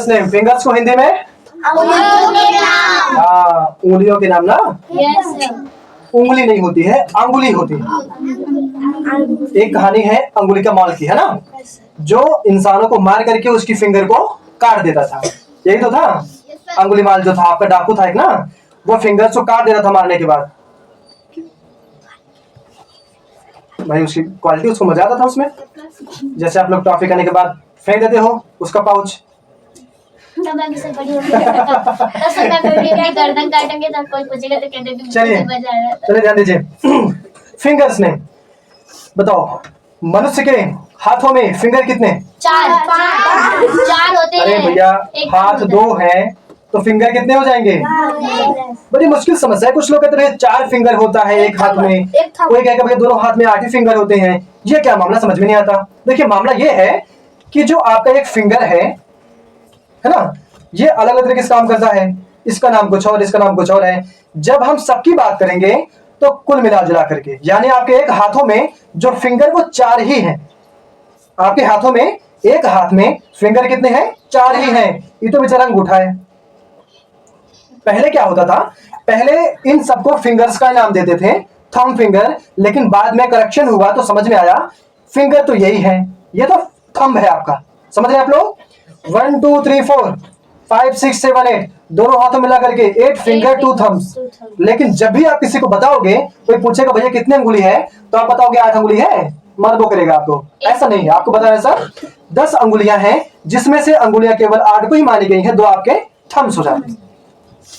Fingers name, fingers को हिंदी में हाँ उंगलियों के नाम ना। उंगली नहीं होती है, अंगुली होती है। एक कहानी है अंगुली का माल की, है ना, जो इंसानों को मार करके उसकी फिंगर को काट देता था। यही तो था अंगुली माल, जो था आपका डाकू था एक ना, वो फिंगर्स को काट देता था मारने के बाद। भाई उसकी क्वालिटी, उसको मजा आता था उसमें। जैसे आप लोग टॉफी खाने के बाद फेंक देते हो उसका पाउच, चलिए ध्यान दीजिए। फिंगर्स ने बताओ, मनुष्य के हाथों में फिंगर कितने? चार होते हैं। अरे भैया हाथ 2 हैं तो फिंगर कितने हो जाएंगे? बड़ी मुश्किल समस्या है। कुछ लोग कहते हैं 4 फिंगर होता है एक हाथ में, कोई कहेगा भैया दोनों हाथ में 8 ही फिंगर होते हैं। ये क्या मामला, समझ में नहीं आता। देखिए मामला ये है कि जो आपका एक फिंगर है ना, ये अलग अलग तरीके से काम करता है। इसका नाम कुछ और, इसका नाम कुछ और है। जब हम सबकी बात करेंगे तो कुल मिला जुला करके, यानी आपके एक हाथों में जो फिंगर वो 4 ही हैं। आपके हाथों में, एक हाथ में फिंगर कितने हैं? 4 ही हैं। ये तो बेचारा अंगूठा है। पहले क्या होता था, पहले इन सबको फिंगर्स का नाम देते थे, थंब फिंगर, लेकिन बाद में करेक्शन हुआ तो समझ में आया फिंगर तो यही है, ये तो थंब है आपका। समझ रहे हैं आप लोग? 1 2 3 4 5 6 7 8 दोनों हाथों मिला करके 8 फिंगर 2 थंब्स। लेकिन जब भी आप किसी को बताओगे, कोई पूछेगा भैया कितनी अंगुली है, तो आप बताओगे 8 अंगुली है, मत वो करेगा आपको। ऐसा नहीं है, आपको बताया सर 10 अंगुलियां हैं, जिसमें से अंगुलियां केवल 8 को ही मानी गई हैं, 2 आपके थंब्स हो जाते हैं।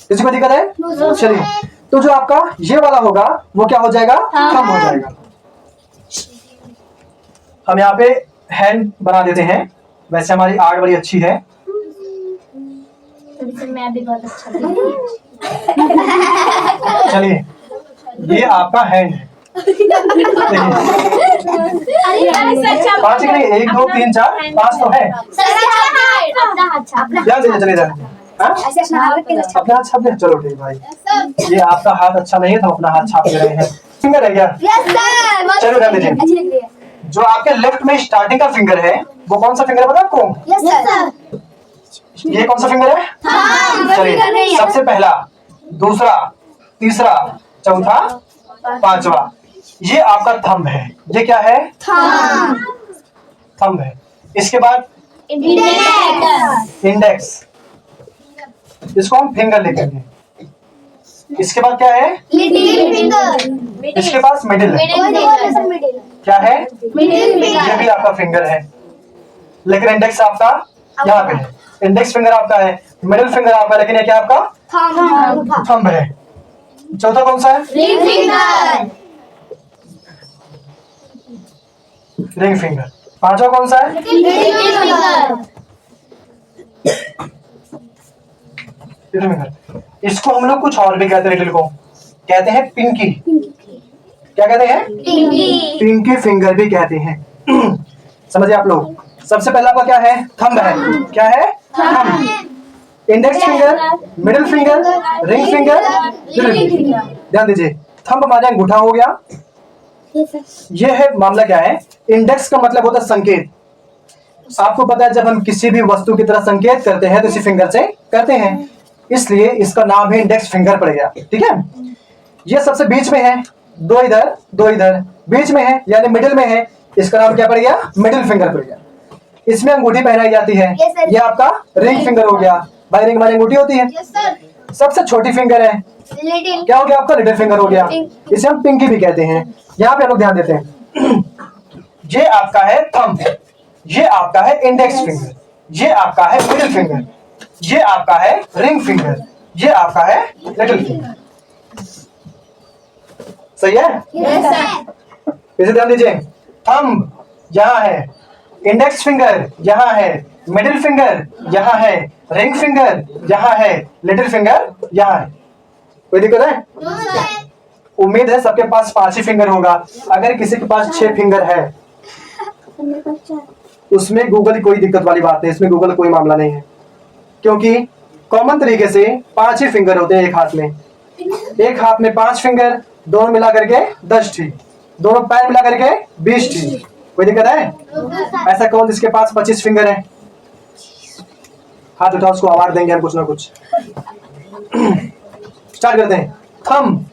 किसी को दिक्कत है? चलिए, तो जो आपका ये वाला होगा वो क्या हो जाएगा? थंब हो जाएगा। हम यहाँ पे हैंड बना देते हैं। वैसे हमारी आर्ट बड़ी अच्छी है। मैं भी बहुत अच्छा चलिए, ये आपका हैंड है। 5 नहीं, 1 2 3 4 5 तो है। ध्यान दीजिए, चलिए ध्यान दीजिए। अपना हाथ छाप दे, चलो ठीक भाई। ये आपका हाथ अच्छा नहीं है तो अपना हाथ छाप दे रहे हैं। फिंगर है क्या? चलो ध्यान दीजिए, जो आपके लेफ्ट में स्टार्टिंग का फिंगर है वो कौन सा फिंगर है पता आपको? ये कौन सा फिंगर है? चलिए, सबसे पहला, दूसरा, तीसरा, चौथा, 5वां, ये आपका थंब है। ये क्या है? थंब है। इसके बाद इंडेक्स, इसको हम फिंगर लिखेंगे। इसके बाद क्या है? इसके पास मिडिल है। क्या है? ये भी आपका फिंगर है, लेकिन इंडेक्स आपका यहाँ पे है। इंडेक्स फिंगर आपका है, मिडिल फिंगर आपका, लेकिन ये क्या आपका? थंब है। चौथा कौन सा है? Ring finger. 5वां कौन सा है? Little finger. इसको हम लोग कुछ और भी कहते हैं, लिटिल को कहते हैं पिंकी। क्या कहते हैं? पिंकी फिंगर भी कहते हैं। समझिए आप लोग। सबसे पहला आपका क्या है? थंब है। क्या है? Thumb. Index finger, middle finger, ring finger, little finger. ध्यान दीजिए, थंब हमारे अंगूठा हो गया। ये है मामला। क्या है? इंडेक्स का मतलब होता है संकेत। आपको पता है जब हम किसी भी वस्तु की तरह संकेत करते हैं तो इसी फिंगर से करते हैं, इसलिए इसका नाम है इंडेक्स फिंगर पड़ गया। ठीक है, ये सबसे बीच में है, 2 इधर 2 इधर, बीच में है यानी मिडिल में है, इसका नाम क्या पड़ गया? मिडिल फिंगर पड़ गया। इसमें अंगूठी पहनाई जाती है। ये आपका रिंग फिंगर हो गया। भाई रिंग हमारी अंगूठी होती है। सबसे छोटी फिंगर है, क्या हो गया आपका? लिटिल फिंगर हो गया। इसे हम पिंकी भी कहते हैं। यहाँ पे हम लोग ध्यान देते हैं, ये आपका है थंब, ये आपका है इंडेक्स फिंगर, ये आपका है मिडिल फिंगर, ये आपका है रिंग फिंगर, ये आपका है लिटिल फिंगर। सही है? इसे ध्यान दीजिए, थंब यहाँ है, इंडेक्स फिंगर यहाँ है, मिडिल फिंगर यहाँ है, रिंग फिंगर यहाँ है, लिटिल फिंगर यहाँ है। कोई दिक्कत है? उम्मीद है सबके पास 5 ही फिंगर होगा। अगर किसी के पास 6 फिंगर है उसमें गूगल कोई दिक्कत वाली बात है, इसमें गूगल कोई मामला नहीं है, क्योंकि कॉमन तरीके से 5 ही फिंगर होते हैं एक हाथ में। एक हाथ में 5 फिंगर, दोनों मिला करके 10 थी, दोनों पैर मिला करके 20 थी। कोई दिक्कत है? ऐसा कौन जिसके पास 25 फिंगर है? हाथ उठाओ, उसको अवार्ड देंगे हम कुछ ना कुछ। स्टार्ट करते हैं। Thumb,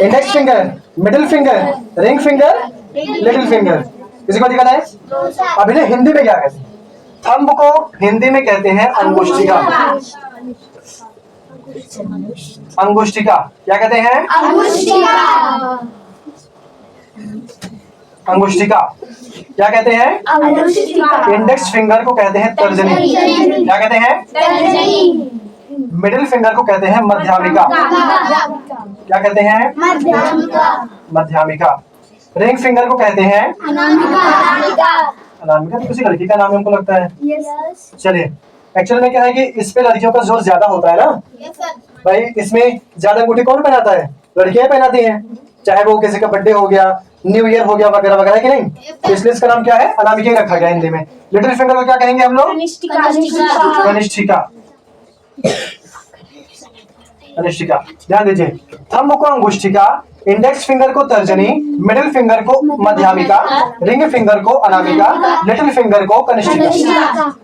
index finger, middle finger, ring finger, little finger. किसी को दिक्कत है? अब इन्हें हिंदी में क्या कहते हैं? थंब को हिंदी में कहते हैं अंगुष्ठिका। अंगुष्ठिका क्या कहते हैं? अंगुष्ठिका क्या कहते हैं? इंडेक्स फिंगर को कहते हैं तर्जनी। क्या कहते हैं? मिडिल फिंगर को कहते हैं मध्यामिका। क्या कहते हैं? मध्यामिका। रिंग फिंगर को कहते हैं अनामिका। तो किसी लड़की का नाम है हमको लगता है। चलिए, एक्चुअली में क्या है कि इस पे लड़कियों का जोर ज्यादा होता है ना भाई। इसमें ज्यादा अंगूठी कौन पहनाता है? लड़कियां पहनाती हैं, चाहे वो किसी का बर्थडे हो गया, न्यू ईयर हो गया वगैरह वगैरह, कि नहीं? तो इसलिए इसका नाम क्या है? अनामिका ही रखा गया हिंदी में। लिटिल फिंगर को क्या कहेंगे हम लोग? कनिष्ठिका। कनिष्ठिका। ध्यान दीजिए, थंब को अंगुष्ठिका, इंडेक्स फिंगर को तर्जनी, मिडिल फिंगर को मध्यामिका, रिंग फिंगर को अनामिका, लिटिल फिंगर को कनिष्ठिका।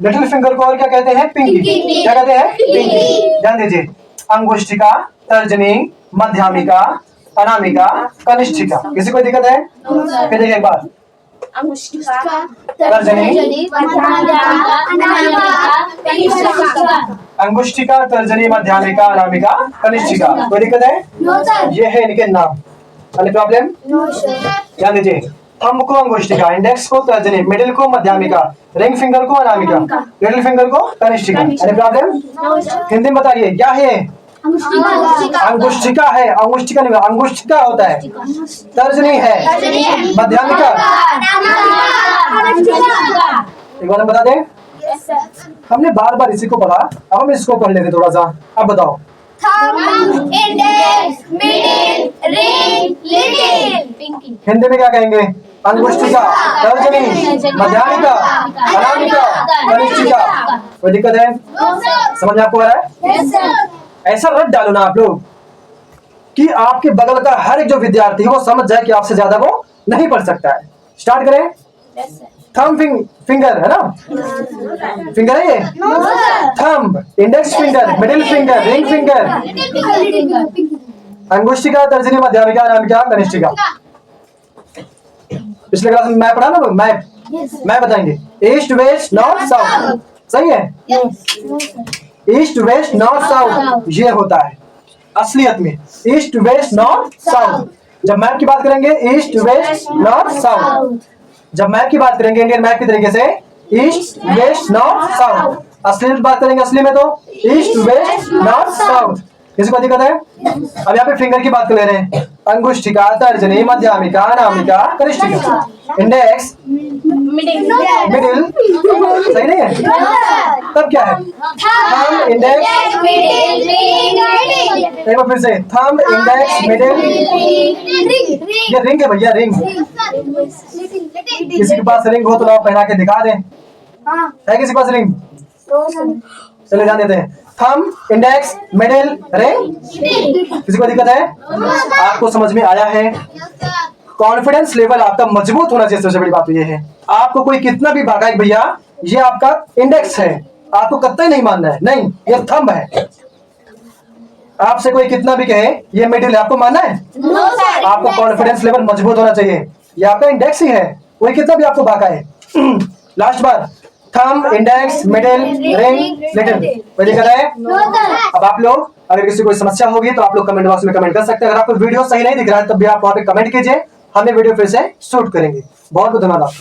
लिटिल फिंगर को और क्या कहते हैं? पिंकी। क्या कहते हैं? पिंकी। ध्यान दीजिए, अंगुष्ठिका, तर्जनी, मध्यामिका, अनामिका, कनिष्ठिका। किसी को दिक्कत है? फिर देखिए एक बार, अंगुष्ठिका, तर्जनी, मध्यामिका, अनामिका, कनिष्ठिका। कोई दिक्कत है? ये है इनके नाम। any problem? ध्यान दीजिए, थंब को अंगुष्ठिका, इंडेक्स को तर्जनी, मिडिल को मध्यामिका, रिंग फिंगर को अनामिका, लिटिल फिंगर को कनिष्ठिका। any problem? हिंदी में बताइए क्या है? अंगुष्ठिका है। अंगुष्ठिका नहीं, अंगुष्ठिका होता है, तर्जनी है, मध्यामिका। एक बार हम बता दें, हमने बार बार इसी को पढ़ा, अब हम इसको पढ़ लेते थोड़ा सा। अब बताओ, हिंदी में क्या कहेंगे? अंगुष्ठिका, तर्जनी, मध्यामिका, अनामिका, कनिष्ठिका। कोई दिक्कत है? समझ में आपको आ रहा है? ऐसा रट डालो ना आप लोग कि आपके बगल का हर एक जो विद्यार्थी है वो समझ जाए कि आपसे ज्यादा वो नहीं पढ़ सकता है। स्टार्ट करें। थंब फिंगर है ना, फिंगर है ये। Thumb, index finger, middle finger, ring finger, अंगुष्ठिका, तर्जनी, मध्यामिका, अनामिका, कनिष्ठिका। पिछले क्लास में मैप पढ़ा ना, मैप बताएंगे। ईस्ट वेस्ट नॉर्थ साउथ, सही है? ईस्ट वेस्ट नॉर्थ साउथ ये होता है असलियत में। East west north south. जब मैप की बात करेंगे ईस्ट वेस्ट नॉर्थ साउथ। जब मैप की बात करेंगे इंडियन मैप की तरीके से ईस्ट वेस्ट नॉर्थ साउथ। असली बात करेंगे असली में तो ईस्ट वेस्ट नॉर्थ साउथ। किसी को दिक्कत है? अब यहाँ पे फिंगर की बात कर ले रहे हैं। अंगुष्ठिका, तर्जनी, मध्यामिका, अनामिका, कनिष्ठिका। इंडेक्स, मिडिल, सही नहीं है? तब क्या है? थंब, इंडेक्स, एक बार फिर से, थंब, इंडेक्स, मिडिल, ये रिंग है भैया, रिंग। किसी के पास रिंग हो तो लाओ पहना के दिखा दें। है किसी के पास रिंग? चलिए ध्यान देते हैं। Thumb, index, middle, ring. किसी को दिक्कत है? आपको समझ में आया है? कॉन्फिडेंस लेवल आपका मजबूत होना चाहिए। सबसे बड़ी बात तो ये है, आपको कोई कितना भी भागा भैया ये आपका इंडेक्स है, आपको कतई नहीं मानना है। नहीं, ये थंब है। आपसे कोई कितना भी कहे ये मिडिल है, आपको मानना है? आपको कॉन्फिडेंस लेवल मजबूत होना चाहिए। ये आपका इंडेक्स ही है, कोई कितना भी आपको भागा है। लास्ट बार, thumb, index, middle, ring, little. कोई दिक्कत है? अब आप लोग अगर किसी कोई समस्या होगी तो आप लोग कमेंट बॉक्स में कमेंट कर सकते हैं। अगर आपको वीडियो सही नहीं दिख रहा है तब भी आप वहां पे कमेंट कीजिए, हमने वीडियो फिर से शूट करेंगे। बहुत बहुत धन्यवाद।